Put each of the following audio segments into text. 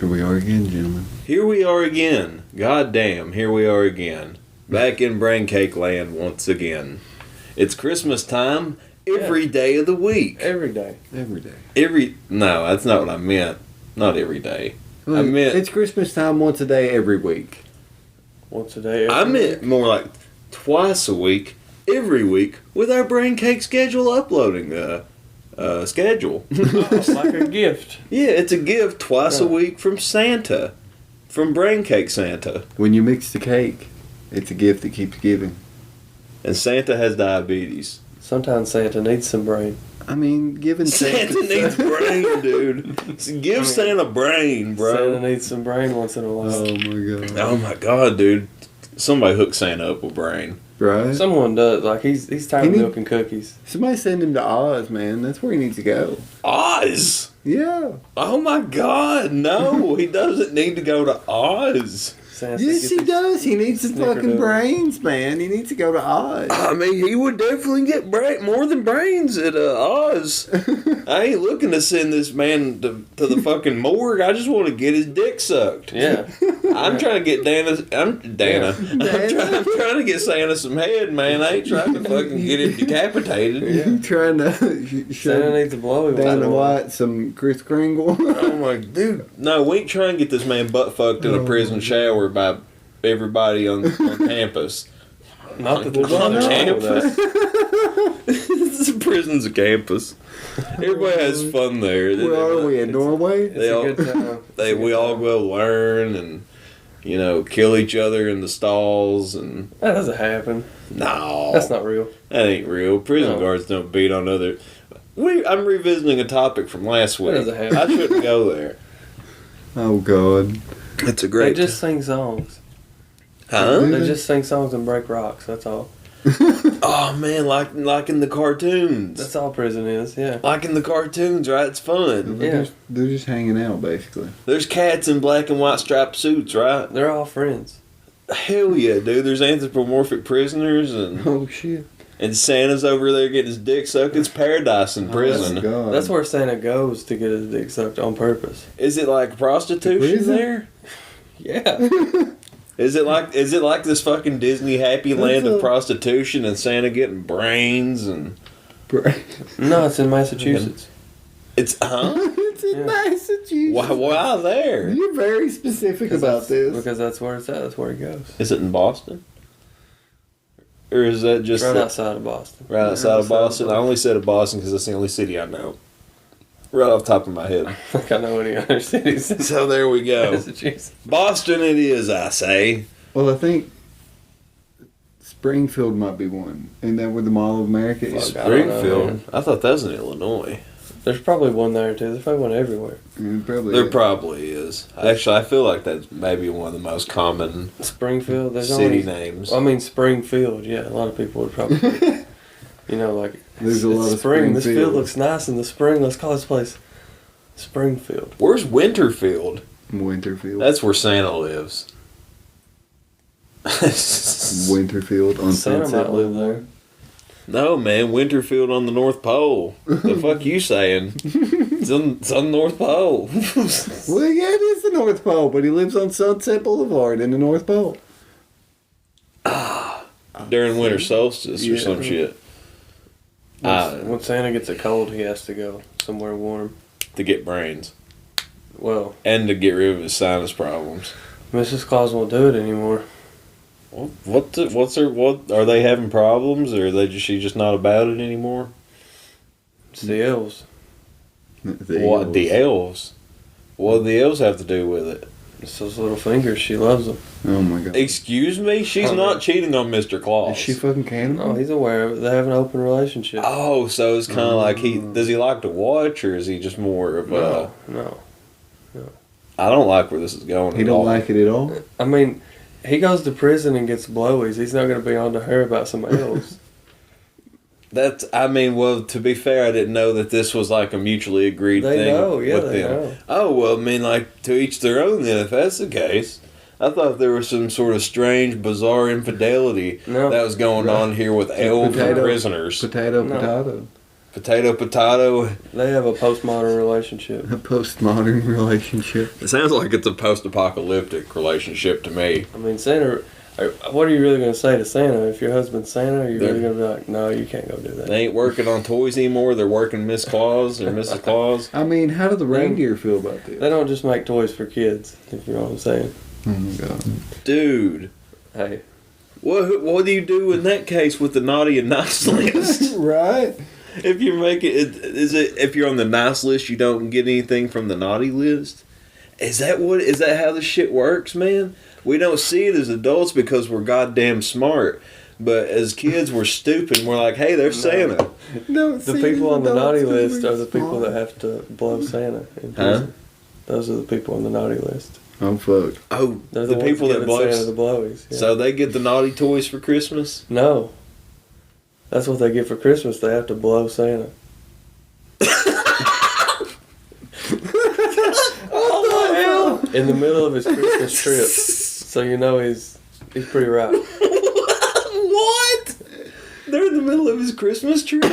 Here we are again, gentlemen. Here we are again. God damn, here we are again. Back in braincake land once again. It's Christmas time every day of the week. Every day. Every day. No, that's not what I meant. Not every day. Well, I meant... It's Christmas time once a day every week. Once a day every I meant week? more like twice a week, every week, with our braincake schedule uploading schedule. Oh, it's like a gift. Yeah, it's a gift twice a week from Santa. From braincake Santa. When you mix the cake, it's a gift that keeps giving. And Santa has diabetes. Sometimes Santa needs some brain. I mean, giving Santa needs brain, dude. Give Santa brain, bro. Santa needs some brain once in a while. Oh my god. Oh my god, dude. Somebody hook Santa up with brain. Right? Someone does. Like, he's tired of milking cookies. Somebody send him to Oz, man. That's where he needs to go. Oz? Yeah. Oh my god, no. He doesn't need to go to Oz. Santa Yes, gets he his does. He needs some fucking snickerdoodle. brains, man. He needs to go to Oz. I mean, he would definitely get more than brains at Oz. I ain't looking to send this man to the fucking morgue. I just want to get his dick sucked. Yeah. I'm trying to get I'm trying to get Santa some head, man. I ain't trying to fucking get him decapitated. You trying to Santa show needs a blowy Dana one. White some Kris Kringle? Oh my dude. No, we ain't trying to get this man butt fucked in a prison shower by everybody on campus. Not that there's On nothing wrong with that. This prison's a campus. Everybody has fun there. Where are we, in Norway? It's a good time. We all go learn and, kill each other in the stalls and... That doesn't happen. No. That's not real. That ain't real. Prison No. guards don't beat on other... I'm revisiting a topic from last week. doesn't happen. I shouldn't go there. Oh, God. It's a great... They just sing songs. Huh? Do They they? just sing songs and break rocks. That's all. Oh, man, like in the cartoons. That's all prison is, yeah. Like in the cartoons, right? It's fun. Yeah. They're just hanging out, basically. There's cats in black and white striped suits, right? They're all friends. Hell yeah, dude. There's anthropomorphic prisoners and... Oh, shit. And Santa's over there getting his dick sucked. It's paradise in prison. Oh, God. That's where Santa goes to get his dick sucked on purpose. Is it like prostitution Prison? there? Yeah. Is it like this fucking Disney happy land That's of a- prostitution and Santa getting brains and No, it's in Massachusetts. it's It's in Yeah. Massachusetts. why there? You're very specific about this. Because that's where it's at. That's where he goes. Is it in Boston? Or is that just Right outside of Boston. right outside of Boston? I only said of Boston because that's the only city I know. Right off the top of my head. I think I know any other cities in So there we go. Massachusetts. Boston it is, I say. Well, I think Springfield might be one. Ain't that where the Mall of America is? Fuck, I don't know, Springfield. man. I thought that was in Illinois. There's probably one there too. There's probably one everywhere. Probably There is. probably is. Actually, I feel like that's maybe one of the most common Springfield. There's city only, names. I mean Springfield. Yeah, a lot of people would probably. Like There's a it's lot of spring. This field Springfield. looks nice in the spring. Let's call this place Springfield. Where's Winterfield? Winterfield. That's where Santa lives. Winterfield on Santa Sunset might live Boulevard. there. No, man, Winterfield on the North Pole. The fuck you saying? It's on the North Pole. Well, yeah, it is the North Pole, but he lives on Sunset Boulevard in the North Pole. During winter solstice or Yeah. some shit. When Santa gets a cold, he has to go somewhere warm. To get brains. Well, And to get rid of his sinus problems. Mrs. Claus won't do it anymore. What are they having problems or are she just not about it anymore? It's the elves. What the elves? What do the elves have to do with it? It's those little fingers. She loves them. Oh my god. Excuse me? She's Oh, not no. cheating on Mr. Claus. Is she fucking cannibal? No, he's aware of it. They have an open relationship. Oh, so it's kind of like does he like to watch or is he just more of a... No. I don't like where this is going He at don't all. like it at all? I mean, he goes to prison and gets blowies. He's not going to be on to her about somebody else. To be fair, I didn't know that this was like a mutually agreed They thing know, yeah, with they them. know. Oh, well, to each their own then, if that's the case. I thought there was some sort of strange, bizarre infidelity No. that was going on here with elves and prisoners. Potato, No. potato. Potato. They have a postmodern relationship. A postmodern relationship. It sounds like it's a post-apocalyptic relationship to me. I mean, Santa. What are you really going to say to Santa? If your husband's Santa, are you They're- really going to be like, no, you can't go do that? They ain't working on toys anymore. They're working Miss Claus or Mrs. Claus. I mean, how do the reindeer feel about this? They don't just make toys for kids, if you know what I'm saying. Oh my god. Dude, Hey, what do you do in that case with the naughty and nice list? Right? If you're if you're on the nice list, you don't get anything from the naughty list? Is that how this shit works, man? We don't see it as adults because we're goddamn smart. But as kids, we're stupid. And we're like, hey, there's Santa. No, the people on the naughty list are the people that have to blow Santa in prison. Those are the people on the naughty list. I'm fucked. Oh, They're the ones people that giving blow. Santa the blowies. Yeah. So they get the naughty toys for Christmas? No. That's what they get for Christmas. They have to blow Santa. In the middle of his Christmas trip. So you know he's pretty right. What? They're in the middle of his Christmas trip?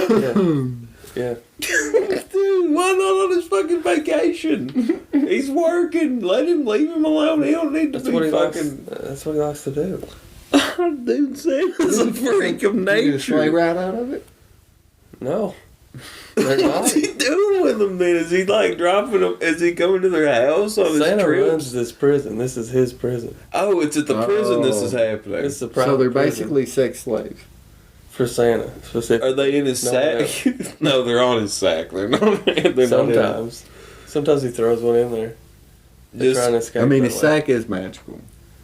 Yeah. Dude, why not on his fucking vacation? He's working. Leave him alone. He don't need to That's what be he likes. fucking. That's what he likes to do. Dude, Santa's a freak of You gonna slay nature. right out of it? No. They're What's not. he doing with them then? Is he like dropping them? Is he coming to their house on his Santa trips? runs this prison. This is his prison. Oh, it's at the prison this is Oh. happening. It's the private So they're prison basically sex slaves. for Santa specifically. Are they in his No, sack? No, they're on his sack. They're not. They're not Sometimes. Sometimes he throws one in there. They're Just- trying to escape. I mean, that his way. sack is magical.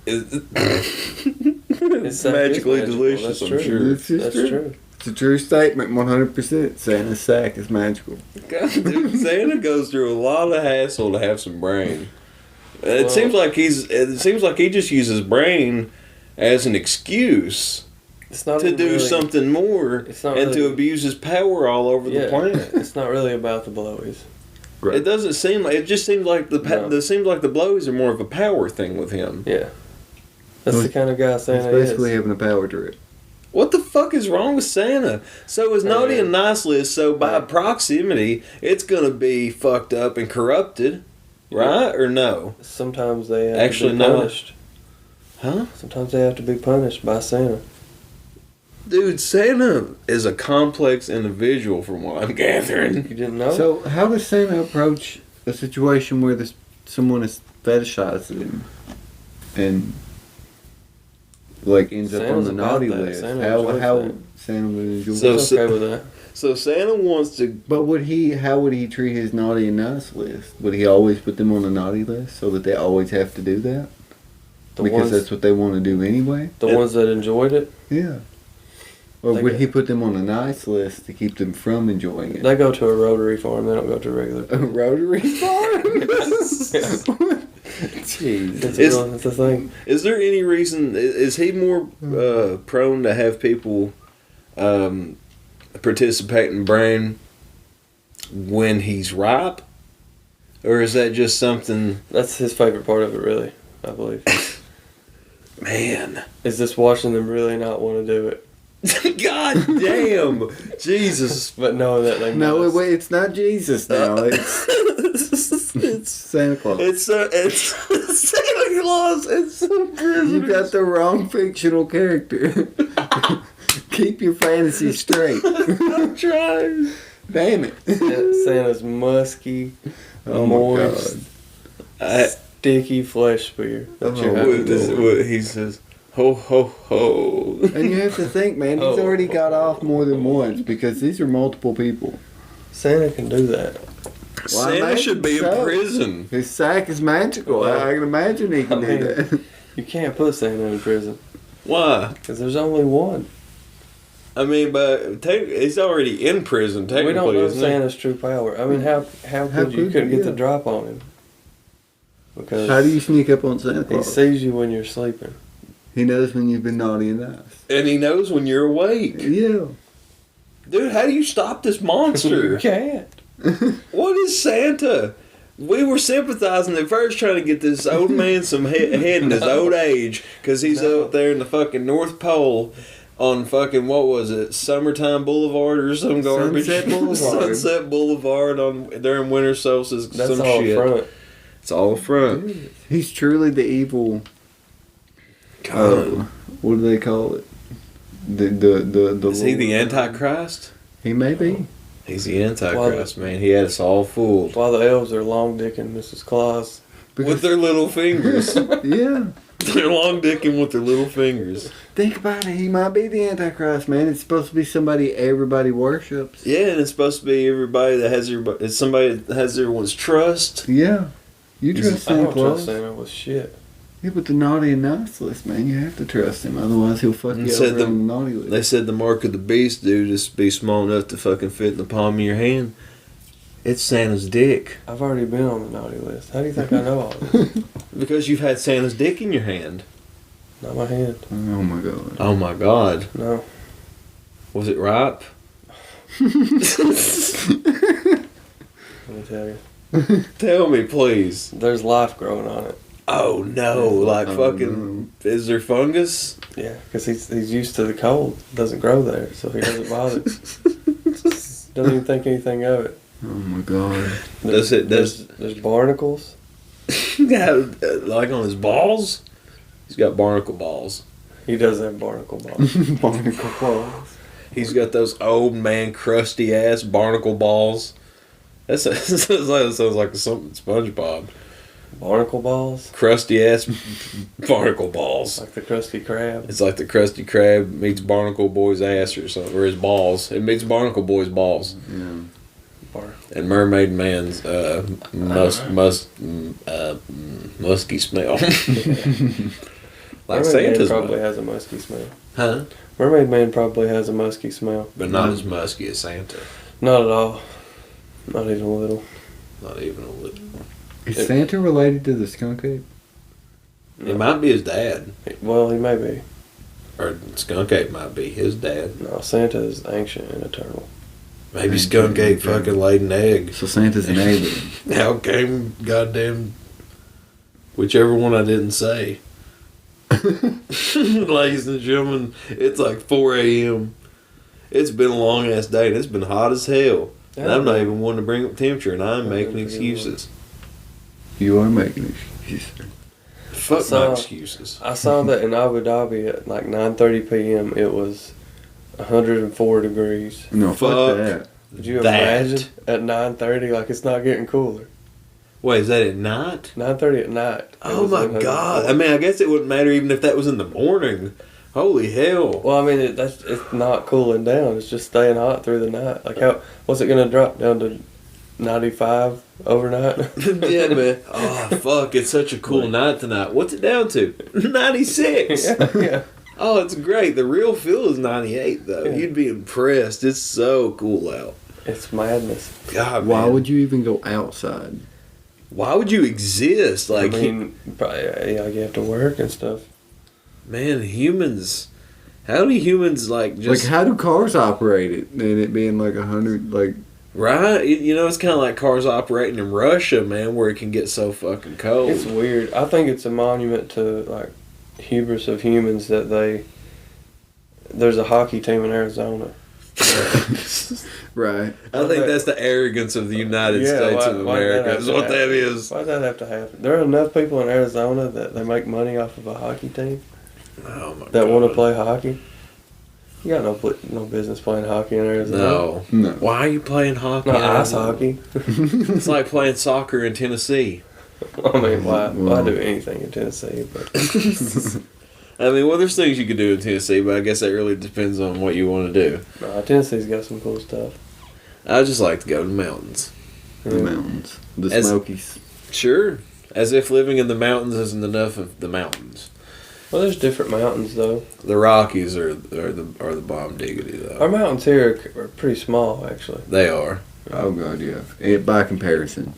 It's sack is magically magical, delicious, that's I'm true. sure. It's just That's true. It's a true statement, 100%. Santa's sack is magical. God, dude, Santa goes through a lot of hassle to have some brain. It Well- seems like he just uses brain as an excuse It's not to even do really, something more It's not and to really- abuse his power all over the Yeah, planet. it's not really about the blowies. It doesn't seem like it. Just seems like No. it seems like the blowies are more of a power thing with him. Yeah. That's the kind of guy It's Santa basically is. having a power trip. What the fuck is wrong with Santa? So his naughty Man. and nice list. So by Man. proximity, it's gonna be fucked up and corrupted, right or no? Sometimes they have Actually, to be no. punished. Huh? Sometimes they have to be punished by Santa. Dude, Santa is a complex individual from what I'm gathering. You didn't know? So, how does Santa approach a situation where someone is fetishized and like ends up on Santa's the about naughty that. list? Santa How enjoys that. Santa would enjoy So- He's it. okay with that. So Santa wants to. But how would he treat his naughty and nice list? Would he always put them on the naughty list so that they always have to do that? The Because ones, that's what they want to do anyway? the ones that enjoyed it, Yeah. Or They would get- he put them on the nice list to keep them from enjoying it? they go to a rotary farm. They don't go to a regular. A rotary farm? It's Jeez. it's a thing. Is there any reason? Is he more prone to have people participate in brain when he's ripe, or is that just something? That's his favorite part of it, really. I believe. Man, Is just watching them really not want to do it, God damn, Jesus. but knowing that they No, must. wait, it's not Jesus now. It's Santa Claus. It's Santa Claus. It's so You got the wrong fictional character. Keep your fantasy straight. I'm trying. Damn it. Santa's musky, Oh my moist, god. sticky flesh spear. That you Oh, have What, to do. what he says? Ho ho ho. And you have to think, man, he's Oh. already got off more than once because these are multiple people. Santa can do that. Well, I Santa imagine should be in so. prison. His sack is magical. I can imagine he can I do mean- that. You can't put Santa in prison Why? because there's only one. I mean, but he's already in prison, We don't technically, know isn't Santa's true power. I mean, how could you could couldn't you? get the drop on him? Because How do you sneak up on Santa he Claus? sees you when you're sleeping. He knows when you've been naughty and nice. he? And he knows when you're awake. Yeah. Dude, how do you stop this You monster? can't. What is Santa? We were sympathizing at first trying to get this old man some head in his old age because he's No. out there in the fucking North Pole. on fucking, what was it, Summertime Boulevard or some garbage? Sunset Boulevard. During winter solstice. That's some all shit. front. It's all front. He's truly the evil. What do they call it? The Is he the Lord. Antichrist? He may be. He's the Antichrist, man. He had us all fooled. While the elves are long dicking Mrs. Claus. With their little fingers. Yeah. They're long dicking with their little fingers. Think about it. He might be the Antichrist, man. It's supposed to be somebody everybody worships. Yeah, and it's supposed to be everybody that has it's somebody that has everyone's trust. Yeah. You trust I Santa don't Claus? trust Santa with shit. Yeah, but the naughty and nice list, man. You have to trust him. Otherwise, he'll fuck you Said over on the naughty list. They said the mark of the beast, dude, is to be small enough to fucking fit in the palm of your hand. It's Santa's dick. I've already been on the naughty list. How do you think I know all this? Because you've had Santa's dick in your hand. Not my hand. Oh, my God. Oh my God. No. Was it ripe? Let me tell you. Tell me, please. There's life growing on it. Oh no, like Oh, fucking, is there fungus? Yeah, because he's used to the cold. It doesn't grow there, so he doesn't bother. Doesn't even think anything of it. Oh, my God. There's barnacles. Yeah, like on his balls? He's got barnacle balls. He does have barnacle balls. Barnacle claws. He's got those old man crusty ass barnacle balls. That sounds like something SpongeBob. Barnacle balls? Crusty ass barnacle balls. Like the Krusty Krab. It's like the Krusty Krab meets Barnacle Boy's ass or something, or his balls. It meets Barnacle Boy's balls. Yeah. And Mermaid Man's musky smell. Like Mermaid Santa's Man probably smell. has a musky smell. Huh? Mermaid Man probably has a musky smell. But not as musky as Santa. Not at all. Not even a little. Not even a little. Is Santa related to the skunk ape? It might be his dad. Well, he may be. Or Skunk Ape might be his dad. No, Santa is ancient and eternal. Maybe Skunk Ape fucking laid an egg. So Santa's an alien. How came goddamn whichever one I didn't say. Ladies and gentlemen, it's like 4 a.m. It's been a long ass day and it's been hot as hell. And I'm not even wanting to bring up temperature and I'm making excuses. You are making excuses. Fuck my excuses. I saw that in Abu Dhabi at like 9:30 p.m. It was 104 degrees. No, Fuck fuck that. Could you that. imagine at 9:30? Like it's not getting cooler. Wait, is that at night? 9:30 at night. it Oh was my 104. God. I mean, I guess it wouldn't matter even if that was in the morning. Holy hell. Well, I mean, it's not cooling down. It's just staying hot through the night. Like what's it gonna drop down to 95 overnight? Yeah, man. Oh, fuck. It's such a cool night tonight. What's it down to? 96. Yeah. Oh, it's great. The real feel is 98, though. Yeah. You'd be impressed. It's so cool out. It's madness. God, Why man. would you even go outside? Why would you exist? Like, I mean, probably, yeah, you have to work and stuff. man, humans. How do humans, like, just. Like, how do cars operate it? And it being like 100, like... Right? You know, it's kind of like cars operating in Russia, man, where it can get so fucking cold. It's weird. I think it's a monument to like hubris of humans that there's a hockey team in Arizona. Right. I think that's the arrogance of the United States of America is what that is. Why does that have to happen? There are enough people in Arizona that they make money off of a hockey team Oh my that God. want to play hockey. You got no business playing hockey in Arizona. No. No. Why are you playing hockey? Not in ice Arizona? hockey. It's like playing soccer in Tennessee. I mean, why Well. do anything in Tennessee? But I mean, well, there's things you could do in Tennessee, but I guess that really depends on what you want to do. Tennessee's got some cool stuff. I just like to go to the mountains. The mountains. The As- Smokies. Sure. As if living in the mountains isn't enough of the mountains. Well, there's different mountains though. The Rockies are the bomb diggity though. Our mountains here are pretty small, actually. They are. Oh, God, yeah. By comparison.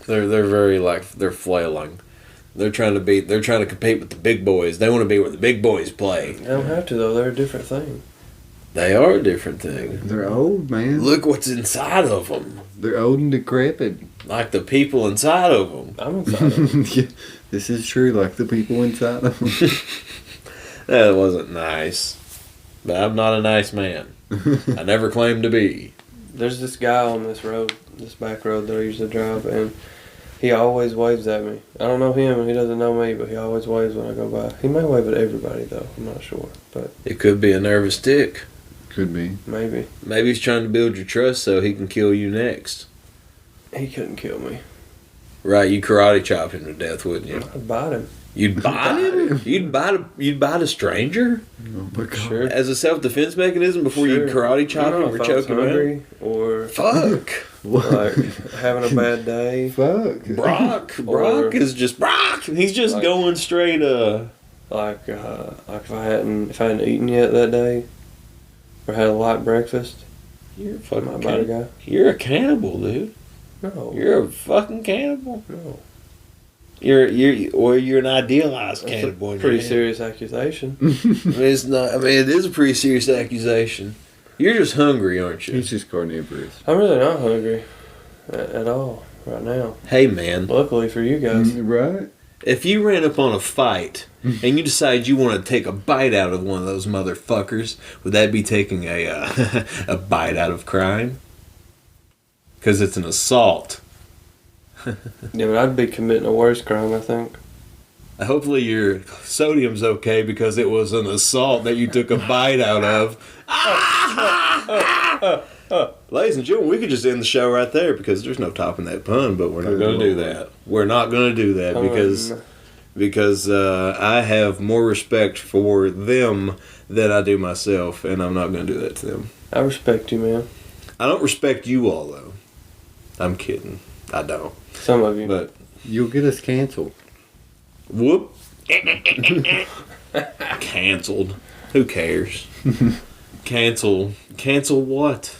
They're very they're flailing. They're trying to compete with the big boys. They want to be where the big boys play. They don't have to though. They're a different thing. They are a different thing. They're old, man. Look what's inside of them. They're old and decrepit. Like the people inside of them. I'm excited. Yeah, this is true, like the people inside of them. That wasn't nice. but I'm not a nice man. I never claimed to be. There's this guy on this road, this back road that I usually drive, and he always waves at me. I don't know him, and he doesn't know me, but he always waves when I go by. He may wave at everybody, though. I'm not sure, but It could be a nervous tick. Could be. maybe. Maybe he's trying to build your trust so he can kill you next. He couldn't kill me. Right, you karate chop him to death, wouldn't you? I'd bite him. You'd bite him? You'd bite a stranger? Oh my god. Sure. As a self-defense mechanism before you Sure. karate chop I don't him know or if I choke was him out? hungry or Fuck. like having a bad day. Fuck. Brock is just Brock. He's just Like- going straight Like if I hadn't eaten yet that day, or had a light breakfast, You're a I fucking might bite a cannibal. guy. You're a cannibal, dude. No, You're a fucking cannibal. no. You're an idealized That's cannibal. a in pretty your head. serious accusation. I mean, it's not. I mean, it is a pretty serious accusation. You're just hungry, aren't you? He's just carnivorous. I'm really not hungry at all right now. Hey, man. Luckily for you guys. Right? If you ran up on a fight and you decide you want to take a bite out of one of those motherfuckers, would that be taking a a bite out of crime? Because it's an assault. Yeah, but I'd be committing a worse crime, I think. Hopefully your sodium's okay because it was an assault that you took a bite out of. Ladies and gentlemen, we could just end the show right there because there's no topping that pun, but we're not going to do that. We're not going to do that because I have more respect for them than I do myself, and I'm not going to do that to them. I respect you, man. I don't respect you all, though. I'm kidding. I don't. Some of you. But, You'll get us canceled. whoop. Canceled. Who cares? Cancel what?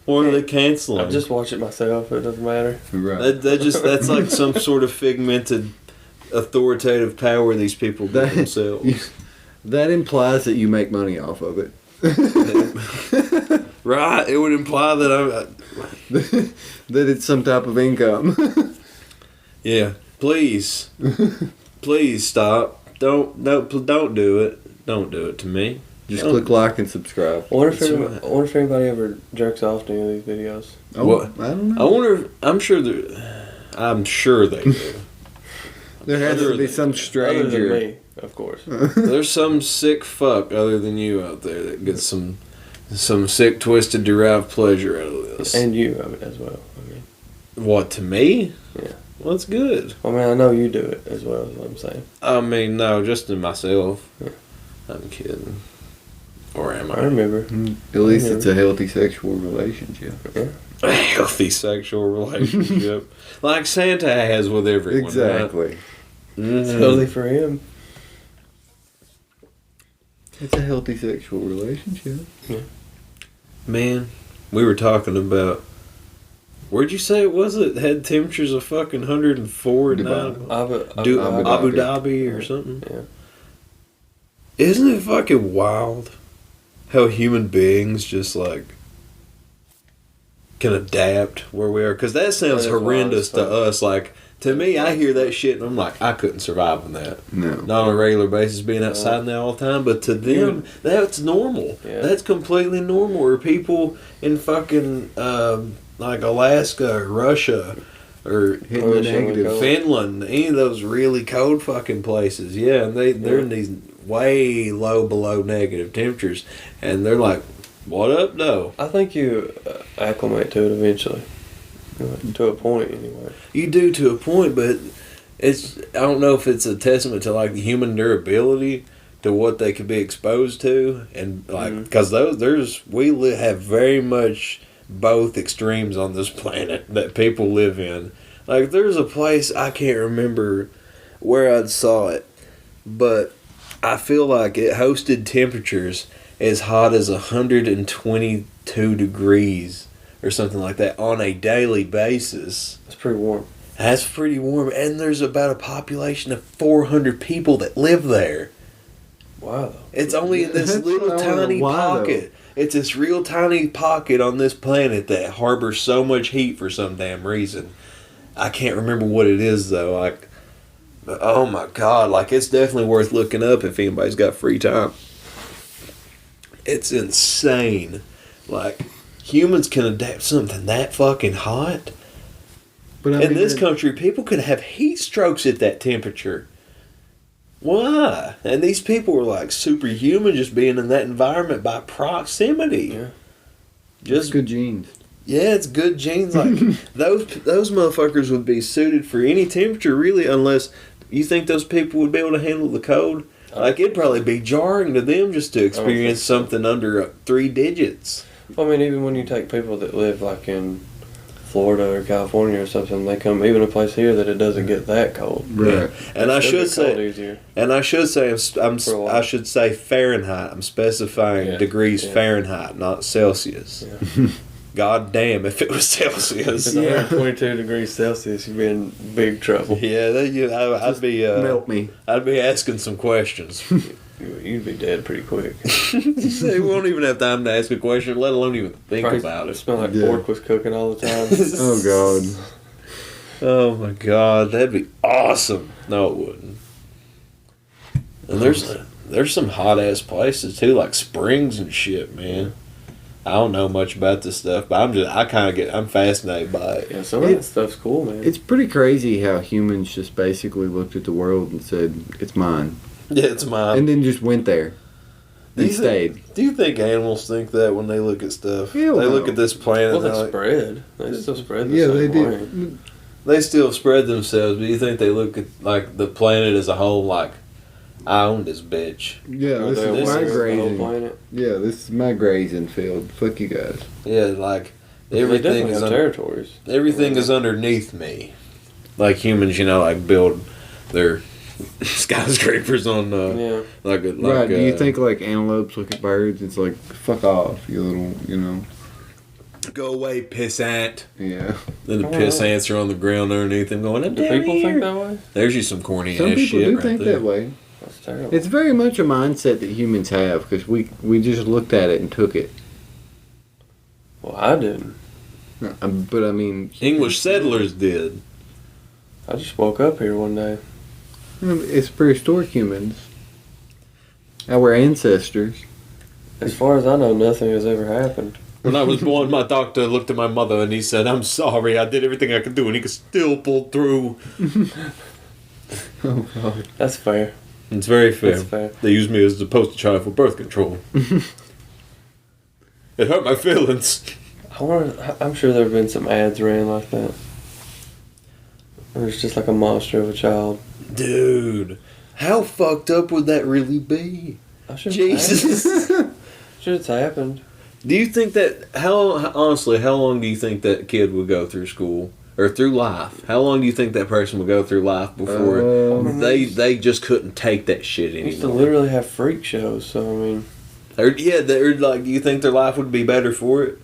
What are they canceling? I just watch it myself. It doesn't matter. Right. That's like some sort of figmented authoritative power these people give That- themselves. That implies that you make money off of it. Right? It would imply that That it's some type of income. yeah. Please stop. Don't do it. Don't do it to me. Just click like and subscribe. I wonder if That's anybody, right. I wonder if anybody ever jerks off to any of these videos. Oh, What? I don't I know. wonder. I'm sure they do. There has to be some Other than stranger. me, of course. There's some sick fuck other than you out there that gets some sick, twisted, derived pleasure out of this. And you as well. I mean, What, to me? Yeah. Well, that's good. I know you do it as well, is what I'm saying. I mean, no, just to myself. Yeah. I'm kidding. Or am I I? remember. At least it's a healthy sexual relationship. A healthy sexual relationship. Like Santa has with everyone. Exactly. Right? It's Mhm. healthy for him. It's a healthy sexual relationship. Man, we were talking about. Where'd you say it was? It had temperatures of fucking 104 Dubai. now. Abu Abu Dhabi. Dhabi or something. Yeah. Isn't it fucking wild how human beings just like can adapt where we are? Because that sounds That is wild horrendous as to fuck. us. Like, to me, I hear that shit and I'm like, I couldn't survive in that. No. Not on a regular basis being outside in that all the time. But to them, that's normal. Yeah. That's completely normal. Or people in fucking like Alaska or Russia or Hitting the Pushing negative. the Finland, any of those really cold fucking places. Yeah, and they're in these way low below negative temperatures. And they're like, what up, though? I think you acclimate to it eventually. To a point, anyway. You do to a point, but I don't know if it's a testament to like the human durability to what they could be exposed to, and like because we have very much both extremes on this planet that people live in. Like there's a place I can't remember where I saw it, but I feel like it hosted temperatures as hot as 122 degrees or something like that on a daily basis. It's pretty warm. That's pretty warm, and there's about a population of 400 people that live there. Wow, though. It's only in this That's little not a tiny while, pocket. It's this real tiny pocket on this planet that harbors so much heat for some damn reason. I can't remember what it is though. Like, oh my god! Like it's definitely worth looking up if anybody's got free time. It's insane. Like, humans can adapt something that fucking hot. But In this country, people could have heat strokes at that temperature. Why? And these people were like superhuman just being in that environment by proximity. Yeah. Just good genes. Yeah, it's good genes. Like those motherfuckers would be suited for any temperature, really, unless you think those people would be able to handle the cold. Like, it'd probably be jarring to them just to experience something under 3 digits. I mean, even when you take people that live like in Florida or California or something, they come even a place here that it doesn't get that cold. Right. And I should say, easier. I should say Fahrenheit. I'm specifying degrees Fahrenheit, not Celsius. Yeah. God damn, if it was Celsius. It's 122 degrees Celsius, you'd be in big trouble. Yeah, I'd be melt me. I'd be asking some questions. You'd be dead pretty quick. We won't even have time to ask a question, let alone even think Probably about it it. smell like pork was cooking all the time. Oh God. Oh my God, that'd be awesome. No, it wouldn't. And there's some hot ass places too, like springs and shit, man. I don't know much about this stuff, but I'm fascinated by it. Yeah, some of that stuff's cool, man. It's pretty crazy how humans just basically looked at the world and said, "It's mine," Yeah, it's mine. and then just went there and stayed. Do you think animals think that when they look at stuff? Hell They no. look at this planet. Well, and they they're like, spread. They still spread the Yeah, same they way. did. they still spread themselves, but do you think they look at like the planet as a whole like, I own this bitch? Yeah, Or this they'll is my spread the whole grazing. planet. Yeah, this is my grazing field. Fuck you guys. Yeah, like They everything definitely is have territories. everything is underneath me. Like humans, like build their skyscrapers on Yeah. like Right? Do you think like antelopes look at birds? It's like, fuck off, you little, go away, piss ant? Yeah. Then the Oh, piss yeah. ants are on the ground underneath them going, I'm Do down people here. think that way? There's you some corny Some ass people shit do right think there. that way. That's terrible. It's very much a mindset that humans have because we just looked at it and took it. Well, I didn't. But I mean, English settlers did. I just woke up here one day. it's prehistoric humans. Our ancestors. As far as I know, nothing has ever happened. When I was born, my doctor looked at my mother and he said, I'm sorry, I did everything I could do and he could still pull through. Oh God. That's fair. It's very fair. That's fair. They used me as the poster child for birth control. It hurt my feelings. I'm sure there have been some ads ran like that. Or it's just like a monster of a child. Dude, how fucked up would that really be? I'm sure Jesus. Sure it's happened. Do you think that, honestly, how long do you think that kid would go through school? Or through life? How long do you think that person would go through life before they just couldn't take that shit They used to anymore? literally have freak shows, so I mean, Or, yeah, do you think their life would be better for it?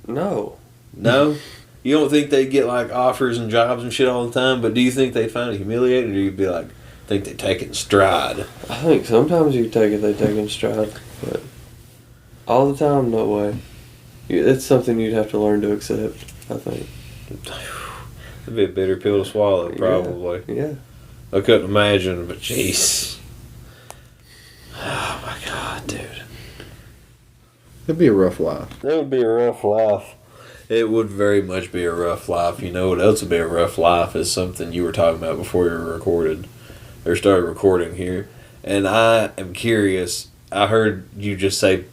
no. No? You don't think they'd get like offers and jobs and shit all the time, but do you think they'd find it humiliating, or you'd be like, think they take it in stride? I think sometimes you take it, they take it in stride, but all the time, no way. It's something you'd have to learn to accept, I think. It'd be a bitter pill to swallow, probably. Yeah. I couldn't imagine, but jeez. Oh my God, dude. It'd be a rough life. That would be a rough life. It would very much be a rough life. You know what else would be a rough life is something you were talking about before you were recorded. Or started recording here. And I am curious. I heard you just say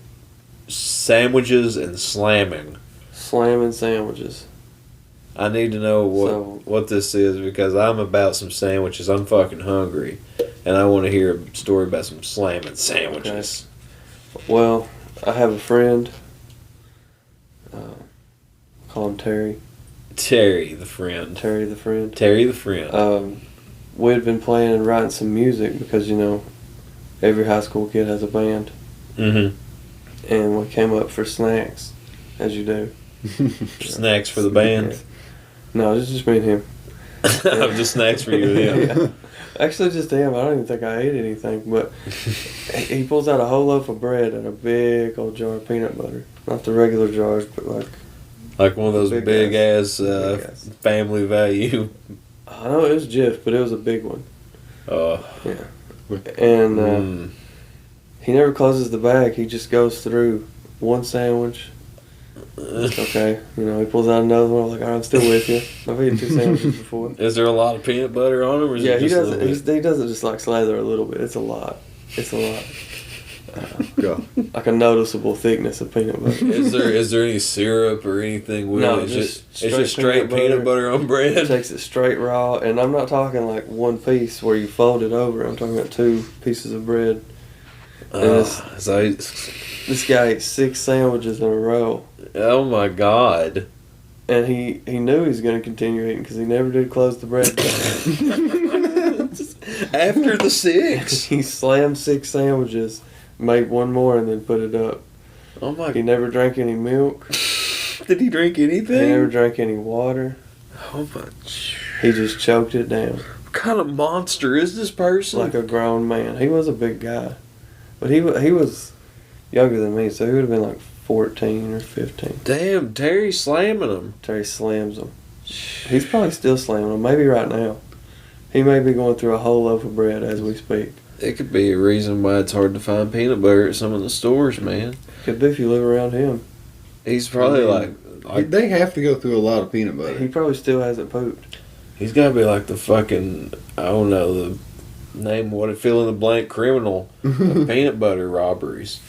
sandwiches and slamming. Slamming sandwiches. I need to know what this is because I'm about some sandwiches. I'm fucking hungry. And I want to hear a story about some slamming sandwiches. Well, I have a friend. Call him Terry. Terry the friend. Terry the friend. Terry the friend. We had been playing and writing some music because, every high school kid has a band. Mm-hmm. And we came up for snacks, as you do. Snacks for the band. Yeah. No, it's just me and him. Just snacks for you and him. Yeah. Actually, just him. I don't even think I ate anything, but he pulls out a whole loaf of bread and a big old jar of peanut butter. Not the regular jars, but like one of those big ass ass. family value. I know it was Jif, but it was a big one. Oh. Yeah. And He never closes the bag. He just goes through one sandwich. Okay, you know, he pulls out another one. I'm like, all right, I'm still with you. I've eaten 2 sandwiches before. Is there a lot of peanut butter on them? Or is Yeah, it he just doesn't. He doesn't just like slather a little bit. It's a lot. It's a lot. Like a noticeable thickness of peanut butter. Is there any syrup or anything with No, it? just It's just straight peanut butter on bread. It takes it straight raw, and I'm not talking like one piece where you fold it over. I'm talking about 2 pieces of bread. This guy ate 6 sandwiches in a row. Oh my God. And he knew he was going to continue eating because he never did close the bread down. After the 6? He slammed 6 sandwiches, made one more, and then put it up. Oh my. He never drank any milk. Did he drink anything? He never drank any water. Oh my. He just choked it down. What kind of monster is this person? Like a grown man. He was a big guy. But he was younger than me, so he would have been like 14 or 15. Damn, Terry's slamming him. Terry slams him. He's probably still slamming him, maybe right now. He may be going through a whole loaf of bread as we speak. It could be a reason why it's hard to find peanut butter at some of the stores, man. Could be if you live around him. He's probably like they have to go through a lot of peanut butter. He probably still hasn't pooped. he's got to be like the fucking, I don't know, the name what a fill in the blank criminal of peanut butter robberies.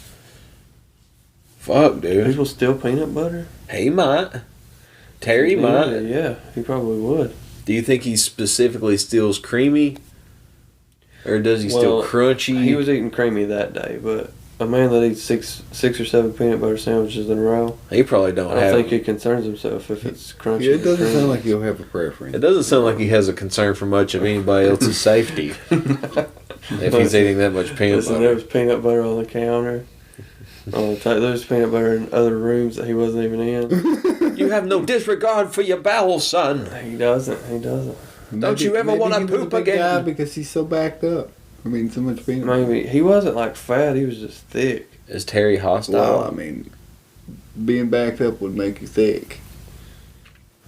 Fuck, dude. People steal peanut butter? He might. Terry might. Yeah, he probably would. Do you think he specifically steals creamy? Or does he steal crunchy? He was eating creamy that day, but a man that eats six or 7 peanut butter sandwiches in a row, He probably don't I have. don't think he concerns himself if it's crunchy. Yeah, it doesn't or creamy. sound like you'll have a preference. It doesn't sound like he has a concern for much of anybody else's safety. If he's eating that much peanut Listen, butter. there was peanut butter on the counter. There was peanut butter in other rooms that he wasn't even in. You have no disregard for your bowels, son. He doesn't. Don't you ever want to he was a poop big again? guy because he's so backed up. I mean, so much peanut butter. Maybe. He wasn't like fat, he was just thick. Is Terry hostile? Well, I mean, being backed up would make you thick.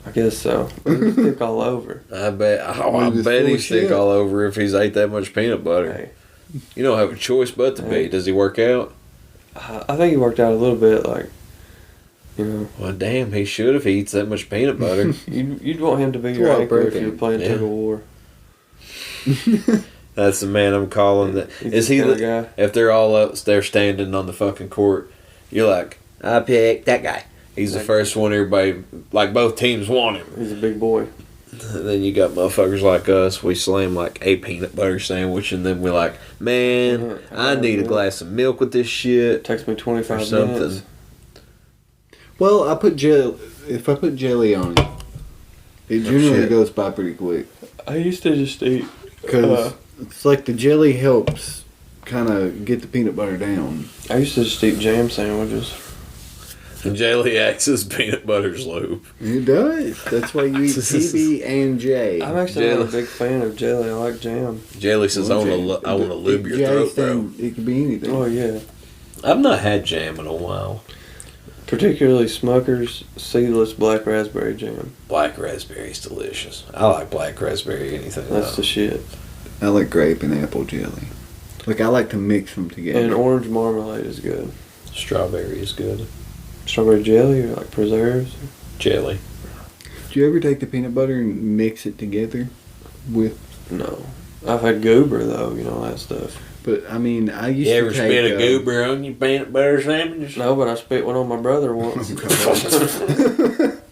I guess so. He was thick all over. I bet. Oh, I Just bet full of he's thick shit. all over if he's ate that much peanut butter. Hey, You don't have a choice but to be. Hey. Does he work out? I think he worked out a little bit, like, you know. Well, damn, he should if he eats that much peanut butter. You'd want him to be It's a your lot of anchor if protein. you were playing Yeah. tug of war. That's the man I'm calling. That He's is the he kinda the guy. If they're all up, they're standing on the fucking court. You're like, I pick that guy. He's the first one. Everybody, like both teams, want him. He's a big boy. And then you got motherfuckers like us. We slam like a peanut butter sandwich, and then we're like, man, I need a glass of milk with this shit. It takes me Or 25 something. minutes. Well, if I put jelly on it, it generally shit. goes by pretty quick. I used to just eat. Because it's like the jelly helps kind of get the peanut butter down. I used to just eat jam sandwiches. And jelly acts as peanut butter's lube. It does. That's why you eat PB and J. I'm actually not a Jelly. big fan of jelly. I like jam. Jelly says, I want to lube your throat, bro. It could be anything. Oh yeah. I've not had jam in a while. Particularly Smucker's seedless black raspberry jam. Black raspberry's delicious. I like black raspberry anything. That's though. the shit. I like grape and apple jelly. Like, I like to mix them together. And orange marmalade is good. Strawberry is good. Strawberry jelly or like preserves. Jelly. Do you ever take the peanut butter and mix it together with... No. I've had goober though, you know, that stuff. But, I mean, I used You to ever take... spit a goober on your peanut butter sandwich? No, but I spit one on my brother once.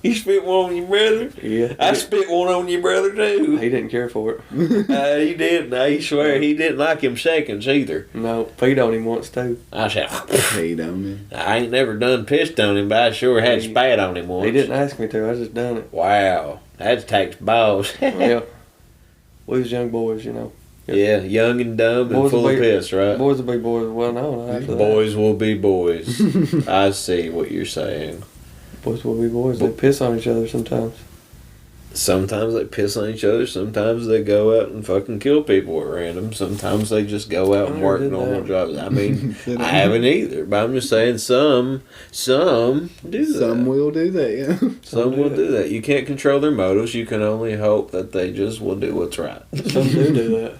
You spit one on your brother? Yeah. I spit one on your brother too. He didn't care for it. He didn't. I swear he didn't like him seconds either. No, peed on him once too. I said, Hey, don't you? I ain't never done pissed on him, but I sure had spat on him once. He didn't ask me to. I just done it. Wow, that takes balls. Yeah. We was young boys, you know. Yeah, young and dumb and Boys full will of be- piss, right? Boys will be boys. Well, no, not after that. Boys will be boys. I see what you're saying. Boys will be boys. They piss on each other sometimes. Sometimes they piss on each other. Sometimes they go out and fucking kill people at random. Sometimes they just go out I and never work did normal that. jobs. I mean, I haven't either, but I'm just saying some do that. Some will do that, yeah. Some will do do that. You can't control their motives. You can only hope that they just will do what's right. Some do that.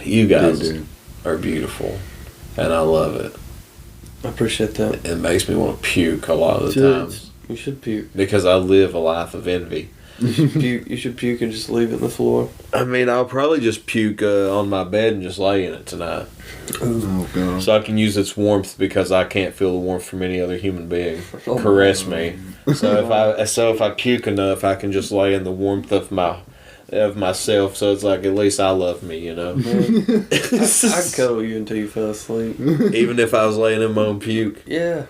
You guys, Do. are beautiful, and I love it. I appreciate that. It makes me want to puke a lot of the times. You should puke. Because I live a life of envy. You should puke and just leave it on the floor. I mean, I'll probably just puke on my bed and just lay in it tonight. Oh, God. So I can use its warmth because I can't feel the warmth from any other human being. Caress me. So if I puke enough, I can just lay in the warmth of myself. So it's like, at least I love me, you know? I'd cuddle you until you fell asleep. Even if I was laying in my own puke. Yeah.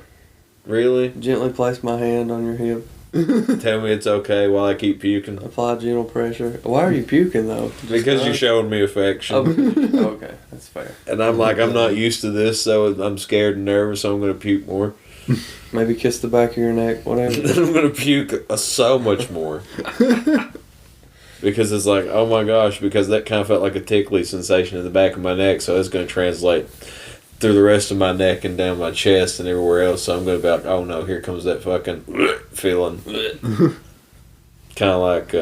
Really? Gently place my hand on your hip. Tell me it's okay while I keep puking. Apply gentle pressure. Why are you puking, though? Because you're showing me affection. Okay, that's fair. And I'm like, I'm not used to this, so I'm scared and nervous, so I'm going to puke more. Maybe kiss the back of your neck, whatever. Then I'm going to puke so much more. Because it's like, oh my gosh, because that kind of felt like a tickly sensation in the back of my neck, so it's going to translate through the rest of my neck and down my chest and everywhere else. So I'm going to be like, oh no, here comes that fucking feeling. Kind of like,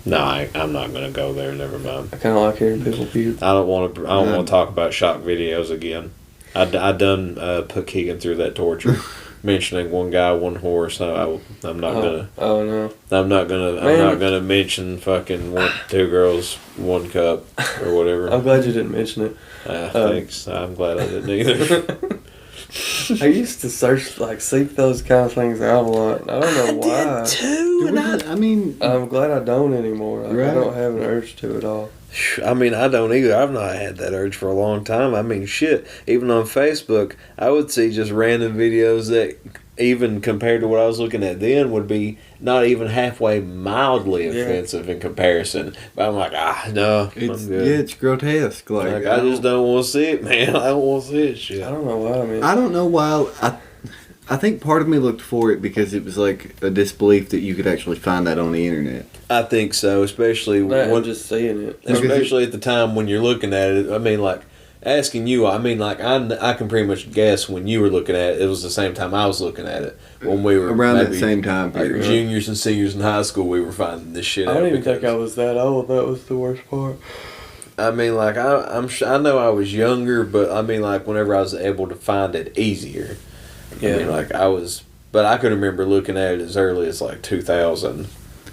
no, I'm not going to go there. Never mind. I kind of like hearing people puke. I don't want to talk about shock videos again. I done put Keegan through that torture. Mentioning one guy, one horse. I'm not gonna. Oh no. I'm not gonna mention fucking two girls, one cup, or whatever. I'm glad you didn't mention it. Thanks. I'm glad I didn't either. I used to seek those kind of things out a lot. I don't know why. I did too. I mean, I'm glad I don't anymore. Right. I don't have an urge to at all. I mean, I don't either. I've not had that urge for a long time. I mean, shit. Even on Facebook, I would see just random videos that, even compared to what I was looking at then, would be not even halfway mildly offensive in comparison. But I'm like, no, it's I'm good. it's grotesque. Like I just don't want to see it, man. I don't want to see it, shit. I don't know why. I don't know why. I think part of me looked for it because it was like a disbelief that you could actually find that on the internet. I think so, especially when just seeing it. Especially at the time when you're looking at it. I mean, like, asking you, I mean, like, I can pretty much guess when you were looking at it. It was the same time I was looking at it. When we were around that same time period. Like juniors and seniors in high school, we were finding this shit out. I don't even think I was that old. That was the worst part. I mean, like, I know I was younger, but I mean, like, whenever I was able to find it easier. Yeah. I mean, like, but I could remember looking at it as early as, like, 2000.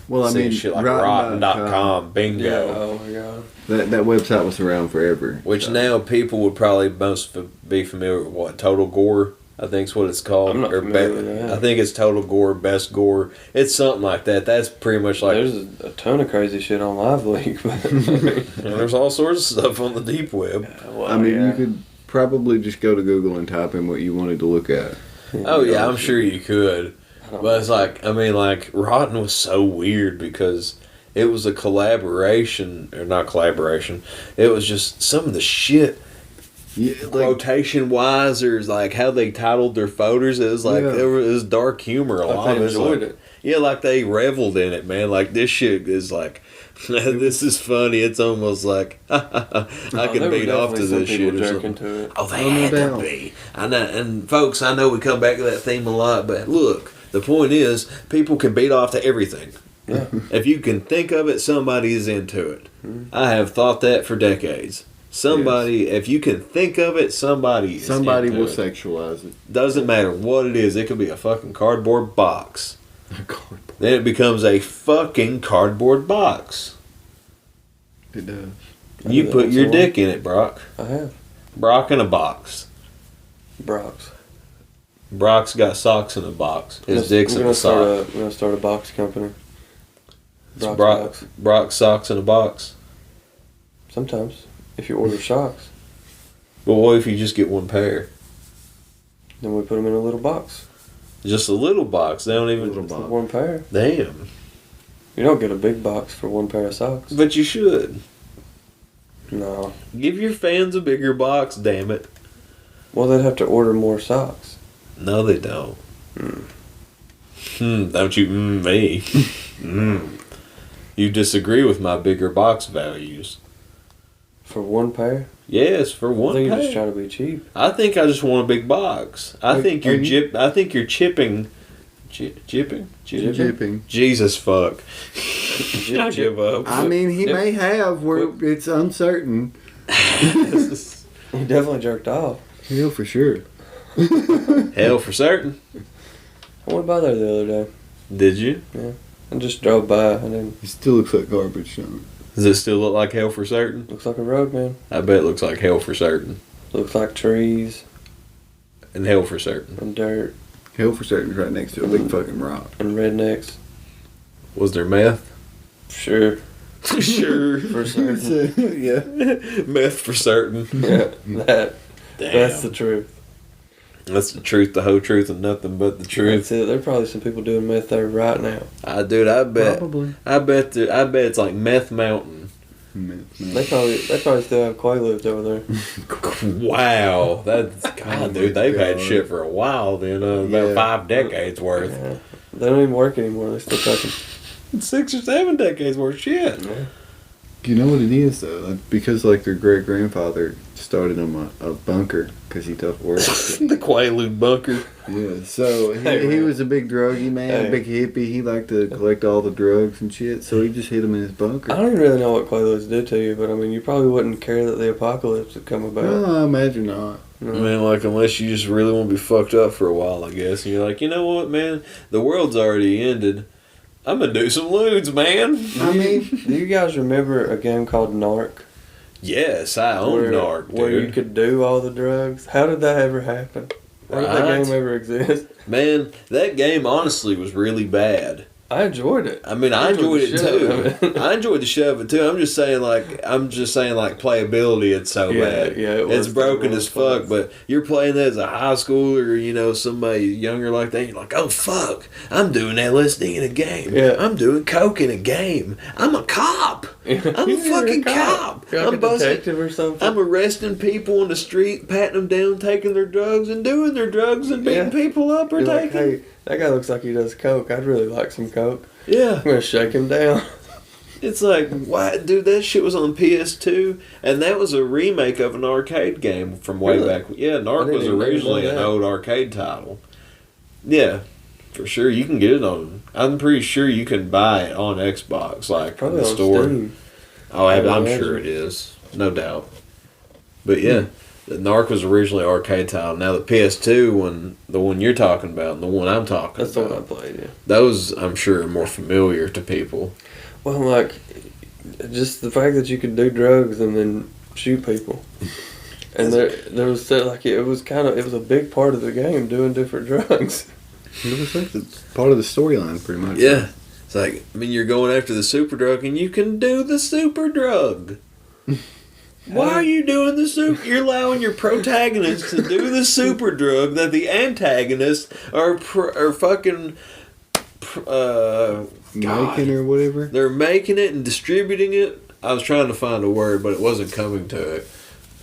Well, I mean, shit like Rotten.com, bingo. Yeah, oh my god. That website was around forever. Which now people would probably most be familiar with what, Total Gore, I think is what it's called. I'm not familiar with that. I think it's Total Gore, Best Gore. It's something like that. That's pretty much like... There's a ton of crazy shit on Live Leak. There's all sorts of stuff on the deep web. Well, I mean, you could probably just go to Google and type in what you wanted to look at. Oh, yeah, I'm sure you could. But it's like, I mean, like, Rotten was so weird because it was a collaboration, or not collaboration, it was just some of the shit, quotation-wise, or like how they titled their photos, it was like, there was dark humor, a lot of it. Enjoyed it. Yeah, like they reveled in it, man. Like, this shit is like, this is funny. It's almost like, I can beat off to this shit or something. To it. Oh, they had to be. And folks, I know we come back to that theme a lot, but look, the point is, people can beat off to everything. Yeah. If you can think of it, somebody is into it. Mm-hmm. I have thought that for decades. Somebody, if you can think of it, somebody is Somebody into will it. sexualize it. Doesn't matter what it is. It could be a fucking cardboard box. Then it becomes a fucking cardboard box. It does. You put your dick in it, Brock. I have. Brock in a box. Brock's got socks in a box. His dick's in a sock. We're going to start a box company. Brock's socks in a box. Sometimes, if you order socks. But what if you just get one pair? Then we put them in a little box. Just a little box. They don't even... For one pair. Damn. You don't get a big box for one pair of socks. But you should. No. Give your fans a bigger box, damn it. Well, they'd have to order more socks. No, they don't. Don't you me. You disagree with my bigger box values. For one pair? Yes, for one I think pair. you're just trying to be cheap. I think I just want a big box. I think you're chipping. Jipping. Jesus fuck. I give up. I mean, he may have where it's uncertain. He definitely jerked off. Hell for sure. Hell for certain. I went by there the other day. Did you? Yeah. I just drove by and then It still looks like garbage, don't it? Does it still look like hell for certain? looks like a road, man. I bet it looks like hell for certain. Looks like trees And hell for certain. and dirt Hell for certain is right next to a big fucking rock. and rednecks. Was there meth? Sure. Sure. For certain. Yeah. Meth for certain. Yeah. That's Damn. the truth. That's the truth, the whole truth, and nothing but the truth. That's it. There are probably some people doing meth there right now. Dude, I bet. Probably. I bet it's like Meth Mountain. They probably still have Quaaludes over there. Wow, that's God, dude. They've had God. shit for a while. Then about Yeah. 5 decades worth, Yeah. They don't even work anymore. They still touch them. 6 or 7 decades worth. Shit. Yeah. You know what it is though? Like, because like their great grandfather started them a bunker because he tough work. The Quaalude bunker. Yeah, so he was a big druggy man, Hey. a big hippie. He liked to collect all the drugs and shit, so he just hid them in his bunker. I don't even really know what Quaaludes do to you, but I mean, you probably wouldn't care that the apocalypse would come about. Well, I imagine not. I mean, like, unless you just really want to be fucked up for a while, I guess. And you're like, you know what, man? The world's already ended. I'm gonna do some lewds, man. I mean, Do you guys remember a game called Narc? Yes, I own Narc, dude. Where you could do all the drugs? How did that ever happen? How did that Right. game ever exist? Man, that game honestly was really bad. I enjoyed it. I mean, I enjoyed it the shit out of too. it. I enjoyed the shit of it too. I'm just saying, like, playability. It's so bad. Yeah, it was It's broken the as fuck. worst. But you're playing that as a high schooler, or somebody younger like that. You're like, oh fuck, I'm doing LSD in a game. Yeah. I'm doing coke in a game. I'm a cop. I'm a You're fucking cop. You're like I'm a busting. detective or something. I'm arresting people on the street, patting them down, taking their drugs, and doing their drugs, and beating Yeah. people up or You're like, taking. hey, that guy looks like he does coke. I'd really like some coke. Yeah. I'm gonna shake him down. It's like, why, dude? That shit was on PS2, and that was a remake of an arcade game from way Really? back. Yeah, I Narc didn't was even know originally an that. old arcade title. Yeah, for sure. You can get it on. I'm pretty sure you can buy it on Xbox, like Probably in the on store. Steam. Oh, I would I'm imagine. sure it is, no doubt. But yeah, the Narc was originally an arcade title. Now the PS2 the one you're talking about, and the one I'm talking That's the one I about, played, yeah. those I'm sure are more familiar to people. Well, like, just the fact that you could do drugs and then shoot people. And there was like it was a big part of the game doing different drugs. it was like the part of the storyline, pretty much. Yeah. It's like, I mean, you're going after the super drug, and you can do the super drug. Why are you doing the super? You're allowing your protagonist to do the super drug that the antagonists are fucking. Making or whatever. They're making it and distributing it. I was trying to find a word, but it wasn't coming to it.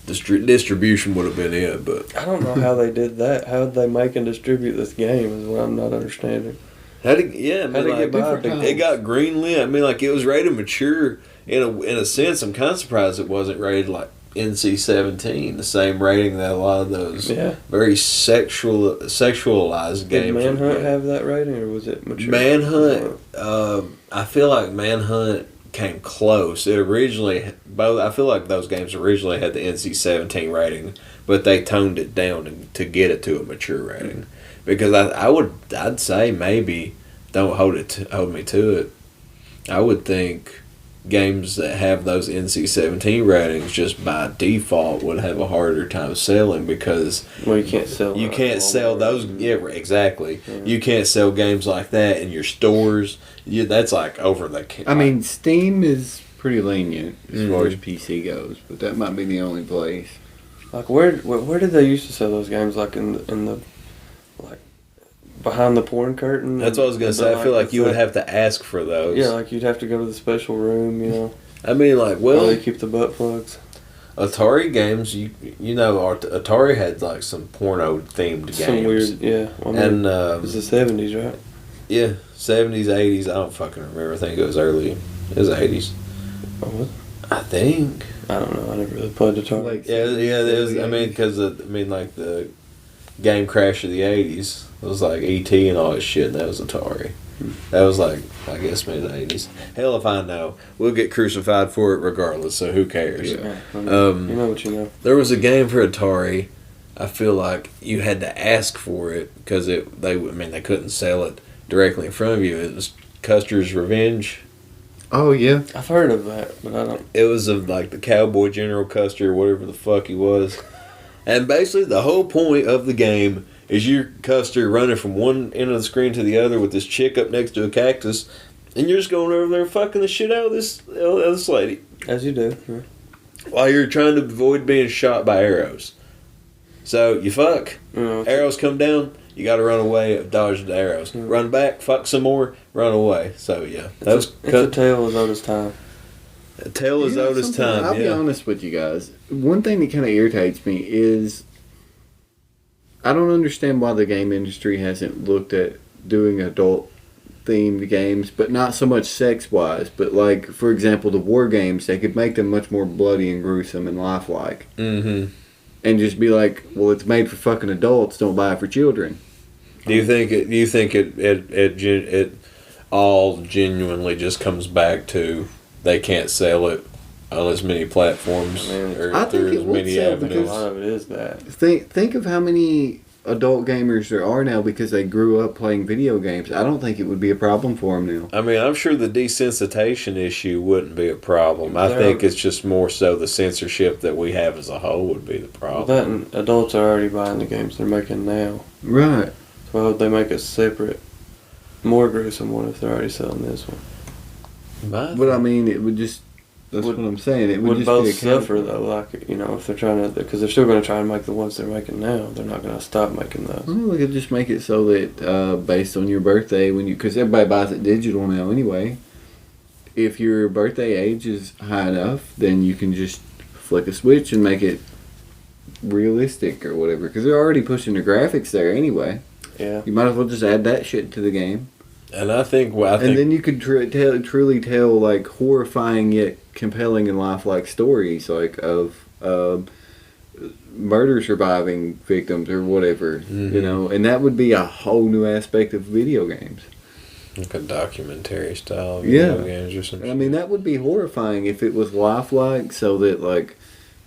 Distribution would have been it, but I don't know how they did that. How did they make and distribute this game is what I'm not understanding. how did yeah? I mean, How'd it like, get by different people? it got greenlit. I mean, like, it was rated mature in a sense. I'm kind of surprised it wasn't rated like NC-17, the same rating that a lot of those Yeah. very sexualized Did games. Manhunt would be. have that rating, or was it mature? Manhunt? I feel like Manhunt came close. It originally I feel like those games originally had the NC-17 rating, but they toned it down to get it to a mature rating. Because I'd say maybe don't hold me to it. I would think games that have those NC-17 ratings just by default would have a harder time selling because Well, you can't sell. you that can't at sell Walmart. those. Yeah, exactly. Yeah. You can't sell games like that in your stores. That's like over the. I mean, Steam is pretty lenient as far as Mhm. PC goes, but that might be the only place. Like where did they used to sell those games? Like in the like behind the porn curtain. That's what I was gonna And say. I feel like you would the- have to ask for those. Yeah, like you'd have to go to the special room. You know, I mean, like, where well, they keep the butt plugs. Atari games. You know, Atari had like some porno themed games. Some weird. Yeah, well, I mean, And it was the '70s, right? yeah, 70s, 80s. I don't fucking remember. I think it was early. It was 80s. Oh, what? I think. I don't know. I never really played Atari. Like- Yeah, it was. I mean, because like the game crash of the '80s was like ET and all this shit, and that was Atari. That was like, I guess, mid 80s. Hell if I know. We'll get crucified for it regardless, so who cares? Yeah, you know what you know. There was a game for Atari. I feel like you had to ask for it because they couldn't sell it directly in front of you. It was Custer's Revenge. Oh yeah, I've heard of that, but I don't. It was of like the cowboy General Custer, whatever the fuck he was. And basically the whole point of the game is you're Custer running from one end of the screen to the other with this chick up next to a cactus, and you're just going over there fucking the shit out of this lady. As you do. Yeah. While you're trying to avoid being shot by arrows. So you fuck. Arrows come down, you gotta run away, dodge the arrows. Run back, fuck some more, run away. So yeah. It's a tale as old as time. A tale as old as time, I'll be honest with you guys. One thing that kind of irritates me is I don't understand why the game industry hasn't looked at doing adult themed games, but not so much sex wise, but like, for example, the war games, they could make them much more bloody and gruesome and lifelike. Mm-hmm. And just be like, well, it's made for fucking adults, don't buy it for children. Do you think it all genuinely just comes back to they can't sell it on as many platforms or I think through it as would many sell avenues? A lot of it is that. Think of how many adult gamers there are now because they grew up playing video games. I don't think it would be a problem for them now. I mean, I'm sure the desensitization issue wouldn't be a problem. I think it's just more so the censorship that we have as a whole would be the problem. That and adults are already buying the games they're making now. Right. So why would they make a separate, more gruesome one if they're already selling this one? But I mean, it would just... That's what I'm saying. It would just both be a suffer though, like, if they're trying to, because they're still going to try and make the ones they're making now. They're not going to stop making those. Well, we could just make it so that based on your birthday, because everybody buys it digital now anyway. If your birthday age is high enough, then you can just flick a switch and make it realistic or whatever. Because they're already pushing the graphics there anyway. Yeah. You might as well just add that shit to the game. And I think, and then you could truly tell like horrifying yet compelling and lifelike stories like of murder surviving victims or whatever, and that would be a whole new aspect of video games. Like a documentary style of video games or something. I mean, that would be horrifying if it was lifelike, so that like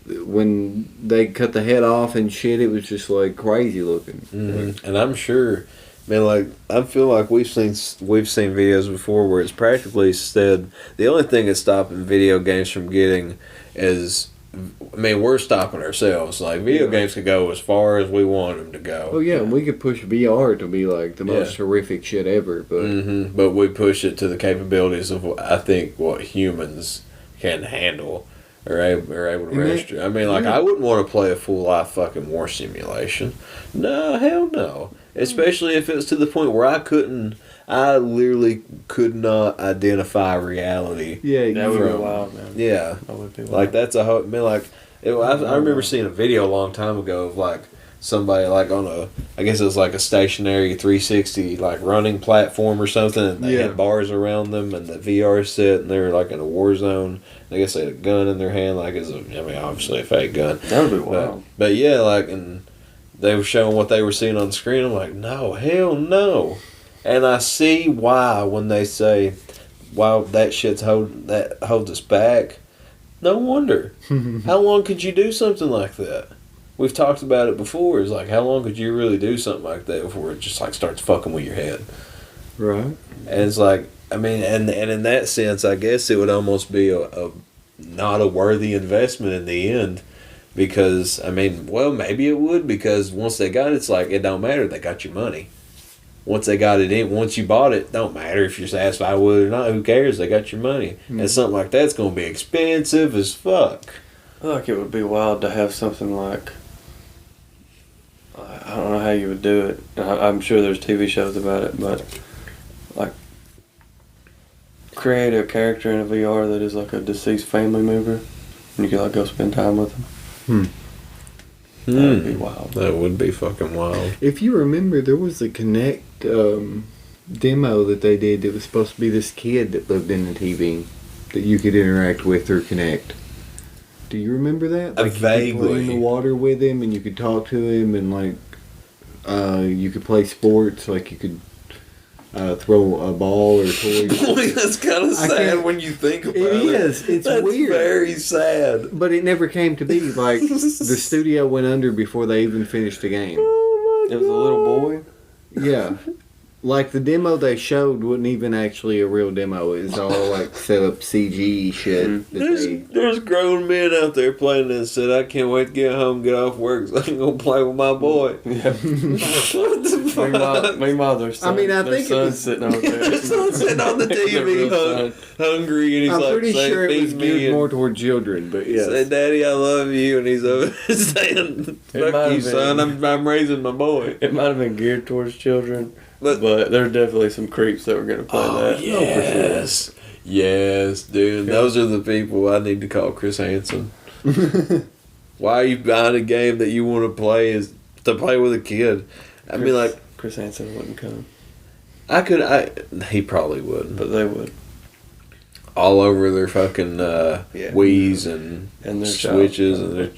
when they cut the head off and shit, it was just like crazy looking. Mm-hmm. And I'm sure. Man, like I feel like we've seen videos before where it's practically said the only thing that's stopping video games from getting is, I mean, we're stopping ourselves. Like video games can go as far as we want them to go. Oh yeah, we could push VR to be like the most horrific shit ever, but but we push it to the capabilities of what humans can handle or able to register. I mean, like I wouldn't want to play a full life fucking war simulation. No, hell no. Especially if it's to the point where I literally could not identify reality. Yeah, that would be wild, man. Yeah. That would be wild. Like that's a whole, man, like, I remember seeing a video a long time ago of like somebody like on I guess it was like a stationary 360 like running platform or something, and they had bars around them and the VR set, and they were like in a war zone. I guess they had a gun in their hand, like obviously a fake gun. That would be wild. But yeah, like, and they were showing what they were seeing on the screen. I'm like, no, hell no. And I see why when they say, wow, that shit's that holds us back. No wonder. How long could you do something like that? We've talked about it before. It's like, how long could you really do something like that before it just like starts fucking with your head? Right. And it's like, I mean, and in that sense, I guess it would almost be a not a worthy investment in the end. Because, I mean, well, maybe it would, because once they got it, it's like, it don't matter, they got your money. Once they got it in, once you bought it, don't matter if you're satisfied with it or not, who cares, they got your money. Mm-hmm. And something like that's going to be expensive as fuck. I feel like it would be wild to have something like, I don't know how you would do it, I'm sure there's TV shows about it, but like, create a character in a VR that is like a deceased family member, and you could like go spend time with them. That would be wild. That would be fucking wild. If you remember, there was a Kinect demo that they did that was supposed to be this kid that lived in the TV that you could interact with through Kinect. Do you remember that? Like vaguely. You could play in the water with him, and you could talk to him, and like you could play sports. Like you could throw a ball or toy. Boy, that's kind of sad when you think about it. It is. It's that's weird. Very sad. But it never came to be. Like, the studio went under before they even finished the game. It was a little boy. Yeah. Like, the demo they showed wasn't even actually a real demo. It was all, like, set up CG shit. There's grown men out there playing this said, I can't wait to get home, get off work, so I can go play with my boy. Yeah. What the fuck? Meanwhile, their son, I their son's sitting over there. Their son's sitting on the TV hungry, and he's I'm like, pretty sure it was feed me. geared And more toward children, but yes. say, Daddy, I love you. And he's over there saying, fuck you, son, I'm raising my boy. It might have been geared towards children. But there's definitely some creeps that were going to play that. Yes. Yes, dude. Yeah. Those are the people I need to call Chris Hansen. Why are you buying a game that you want to play is to play with a kid? I mean, like... Chris Hansen wouldn't come. He probably wouldn't. But they would. All over their fucking Wii's and their Switches and their...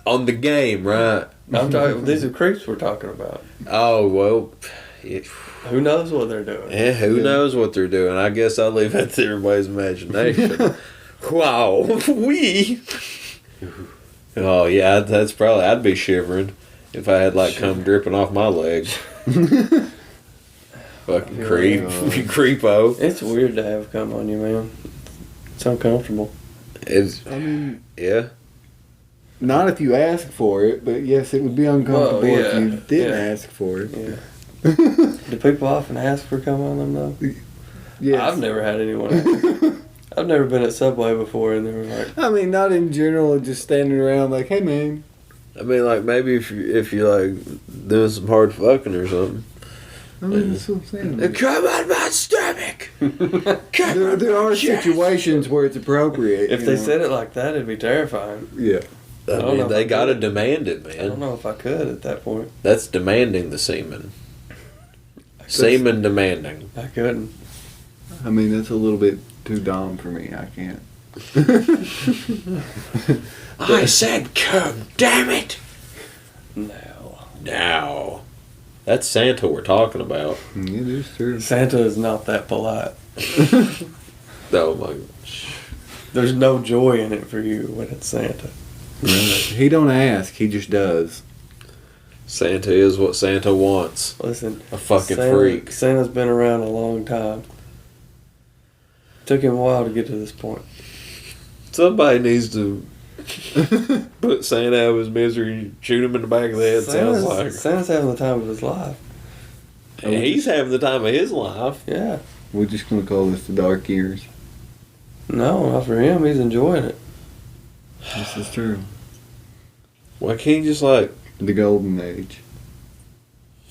On the game, right? I'm talking. These are creeps we're talking about. Oh well, who knows what they're doing? Yeah, who knows what they're doing? I guess I'll leave that to everybody's imagination. Wow, Oh yeah, that's probably. I'd be shivering if I had like cum dripping off my legs. Fucking creepo. It's weird to have cum on you, man. It's uncomfortable. Yeah. Not if you ask for it, but yes, it would be uncomfortable if you didn't ask for it. Yeah. Do people often ask for cum on them, though? Yeah. I've never had anyone ask. I've never been at Subway before, and they were like... I mean, not in general, just standing around like, hey, man. I mean, like, maybe if you like, doing some hard fucking or something. I mean, that's what I'm saying. Come on my stomach! There are situations where it's appropriate. If they said it like that, it'd be terrifying. Yeah. I mean, they gotta demand it, man. I don't know if I could at that point. That's demanding the semen. Semen demanding. I couldn't. I mean, that's a little bit too dumb for me. I can't. I said come, damn it! Now. That's Santa we're talking about. It is true. Santa is not that polite. Oh my gosh. There's no joy in it for you when it's Santa. He don't ask, he just does. Santa is what Santa wants. Listen, a fucking freak. Santa's been around a long time. Took him a while to get to this point. Somebody needs to put Santa out of his misery, shoot him in the back of the head. Santa's having the time of his life. And he's having the time of his life. Yeah. We're just going to call this the dark years. No, not for him. He's enjoying it. This is true. Why can't you just like... The golden age.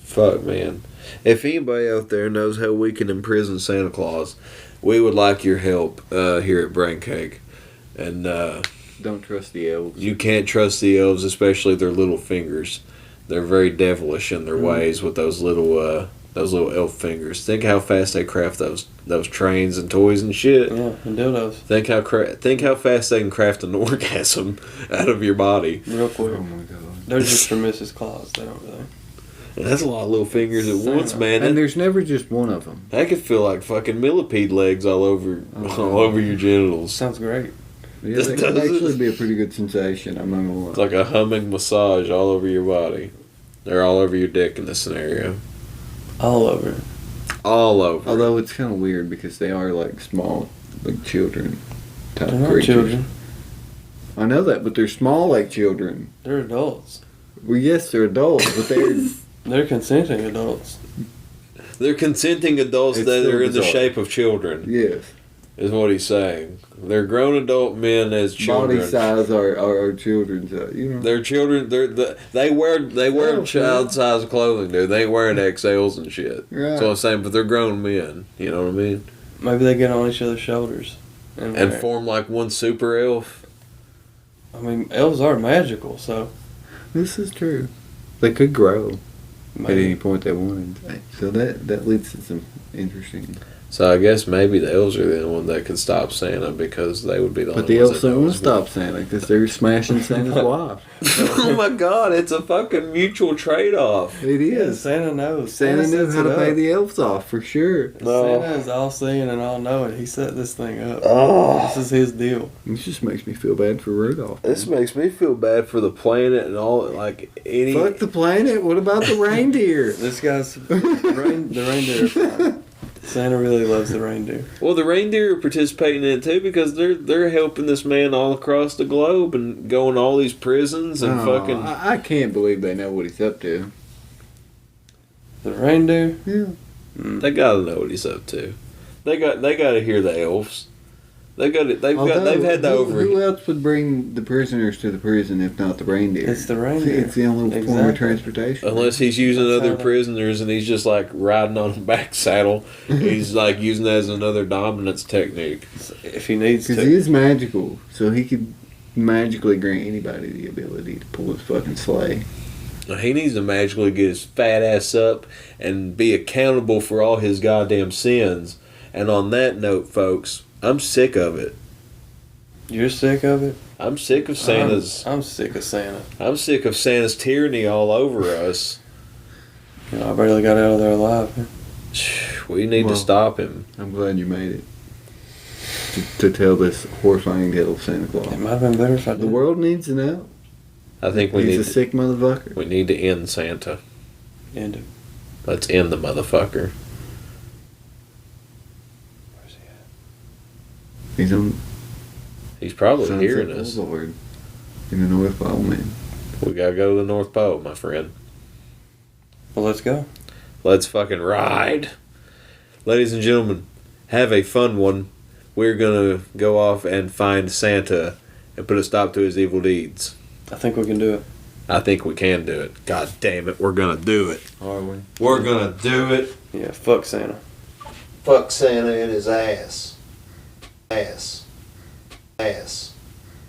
Fuck, man. If anybody out there knows how we can imprison Santa Claus, we would like your help here at braincake. And don't trust the elves. You can't trust the elves, especially their little fingers. They're very devilish in their ways with those little elf fingers. Think how fast they craft those trains and toys and shit. Yeah, and dildos. Think how fast they can craft an orgasm out of your body. Real quick. Oh my god. They're just for Mrs. Claus. They don't really. And that's a lot of little fingers at once, man. And there's never just one of them. That could feel like fucking millipede legs all over your genitals. Sounds great. Yeah, that could actually be a pretty good sensation. I'm not gonna lie. It's like a humming massage all over your body. They're all over your dick in this scenario. All over. All over. Although it's kind of weird because they are like small, like children type They're not creatures. children. I know that, but they're small like children. They're adults. Well, yes, they're adults, but they're consenting adults. They're consenting adults that are in the shape of children. Yes. Is what he's saying. They're grown adult men as children. Body size are children's. You know. They're children. They wear child size clothing, dude. They ain't wearing XLs and shit. Right. That's what I'm saying. But they're grown men. You know what I mean? Maybe they get on each other's shoulders and form like one super elf. I mean, elves are magical, so. This is true. They could grow Maybe. at any point they wanted. So that leads to some interesting. So I guess maybe the elves are the only one that could stop Santa because they would be the But only the ones elves that don't know want to his will. stop Santa because they're smashing Santa's wife. Oh my God! It's a fucking mutual trade-off. It Yeah, is. Santa knows. Santa knew sets how it to pay up. the elves off for sure. No. Santa is all seeing and all knowing. He set this thing up. Oh. This is his deal. This just makes me feel bad for Rudolph. This makes me feel bad for the planet and all. Like any. Fuck the planet. What about the reindeer? This guy's the reindeer are fine. Santa really loves the reindeer. Well, the reindeer are participating in it too because they're helping this man all across the globe and going to all these prisons and Oh, fucking. I can't believe they know what he's up to. The reindeer? Yeah. They gotta know what he's up to. They gotta hear the elves. They've had the Who else would bring the prisoners to the prison if not the reindeer? It's the reindeer. It's the only form Exactly. of transportation. Unless he's using That's other how they- prisoners and he's just like riding on a back saddle. He's like using that as another dominance technique. If he needs Because to. he is magical, so he could magically grant anybody the ability to pull his fucking sleigh. He needs to magically get his fat ass up and be accountable for all his goddamn sins. And on that note, folks, I'm sick of it. You're sick of it? I'm sick of Santa's. I'm sick of Santa. I'm sick of Santa's tyranny all over us. You know, I barely got out of there alive. Man. We need Well, to stop him. I'm glad you made it. To tell this horrifying tale of Santa It Claus. might have been better if I The did. world needs to know. I think we He's need a sick motherfucker. we need to end Santa. End it. Let's end the motherfucker. Where's he at? He's on He's probably Sunset hearing us. Boulevard in the North Pole, man. We gotta go to the North Pole, my friend. Well, let's go. Let's fucking ride. Ladies and gentlemen, have a fun one. We're gonna go off and find Santa and put a stop to his evil deeds. I think we can do it. I think we can do it. God damn it, we're gonna do it. Are we? We're gonna do it. Yeah, fuck Santa. Fuck Santa in his ass. Ass. Ass.